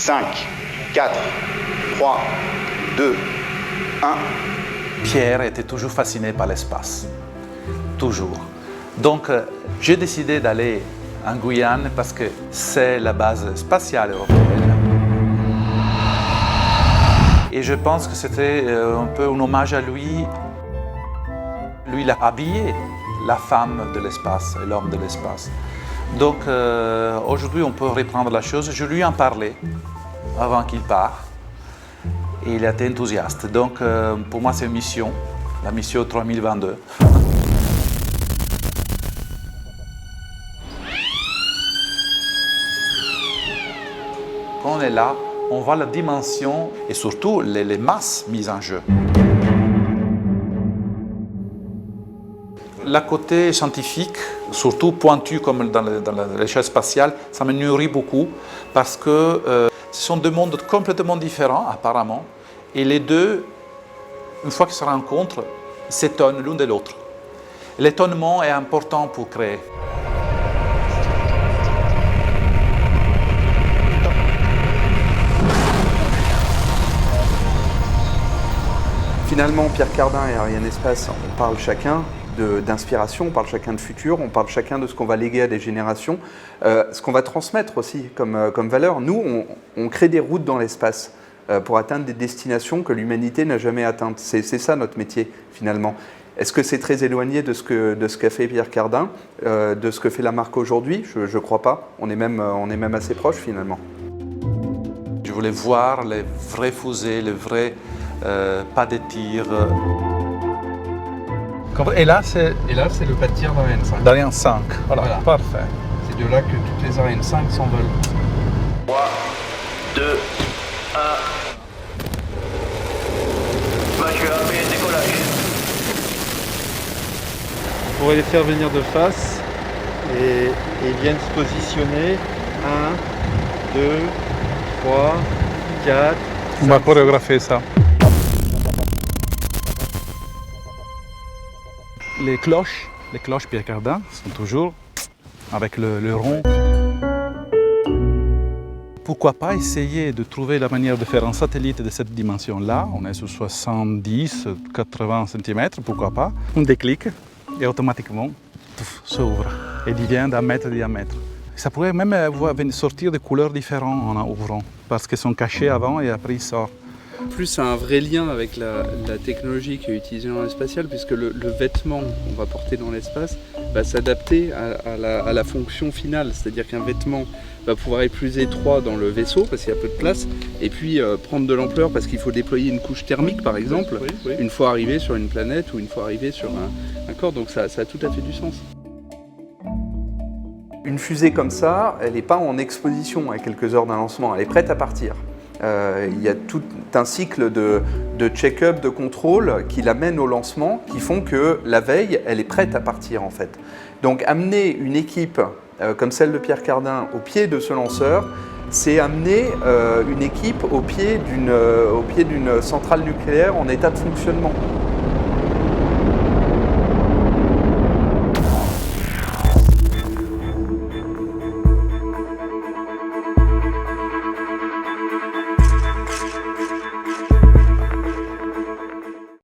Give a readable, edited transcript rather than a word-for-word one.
5, 4, 3, 2, 1. Pierre était toujours fasciné par l'espace. Toujours. Donc, j'ai décidé d'aller en Guyane parce que c'est la base spatiale européenne. Et je pense que c'était un peu un hommage à lui. Lui, il a habillé la femme de l'espace et l'homme de l'espace. Donc, aujourd'hui, on peut reprendre la chose. Je lui en parlais avant qu'il parte. Et il était enthousiaste. Donc, pour moi, c'est une mission, la mission 3022. Quand on est là, on voit la dimension et surtout les masses mises en jeu. Le côté scientifique, surtout pointu comme dans l'échelle spatiale, ça me nourrit beaucoup parce que ce sont deux mondes complètement différents apparemment et les deux, une fois qu'ils se rencontrent, s'étonnent l'un de l'autre. L'étonnement est important pour créer. Finalement, Pierre Cardin et Arianespace, on parle chacun d'inspiration, on parle chacun de futur, on parle chacun de ce qu'on va léguer à des générations, ce qu'on va transmettre aussi comme valeur. Nous, on crée des routes dans l'espace pour atteindre des destinations que l'humanité n'a jamais atteintes. C'est ça notre métier, finalement. Est-ce que c'est très éloigné de ce qu'a fait Pierre Cardin, de ce que fait la marque aujourd'hui? Je ne crois pas. On est même assez proches, finalement. Je voulais voir les vraies fusées, les vrais pas de tir. Et là, c'est le pas de tir d'Ariane 5. d'Ariane 5. Voilà, parfait. C'est de là que toutes les Ariane 5 s'envolent. 3, 2, 1. Voiture AP, décollage. On pourrait les faire venir de face et ils viennent se positionner. 1, 2, 3, 4. On va chorégraphier ça. Les cloches Pierre Cardin sont toujours avec le rond. Pourquoi pas essayer de trouver la manière de faire un satellite de cette dimension-là? On est sur 70-80 cm, pourquoi pas? On déclic et automatiquement s'ouvre et devient d'1 mètre de diamètre. Ça pourrait même sortir de couleurs différentes en ouvrant, parce qu'elles sont cachées avant et après ils sortent. En plus, c'est un vrai lien avec la technologie qui est utilisée dans l'espacial, puisque le vêtement qu'on va porter dans l'espace va s'adapter à la fonction finale. C'est-à-dire qu'un vêtement va pouvoir être plus étroit dans le vaisseau, parce qu'il y a peu de place, et puis prendre de l'ampleur, parce qu'il faut déployer une couche thermique, par exemple, une fois arrivé sur une planète ou une fois arrivé sur un corps. Donc ça a tout à fait du sens. Une fusée comme ça, elle n'est pas en exposition à quelques heures d'un lancement, elle est prête à partir. Il y a tout un cycle de check-up, de contrôle qui l'amène au lancement, qui font que la veille, elle est prête à partir en fait. Donc amener une équipe comme celle de Pierre Cardin au pied de ce lanceur, c'est amener une équipe au pied d'une centrale nucléaire en état de fonctionnement.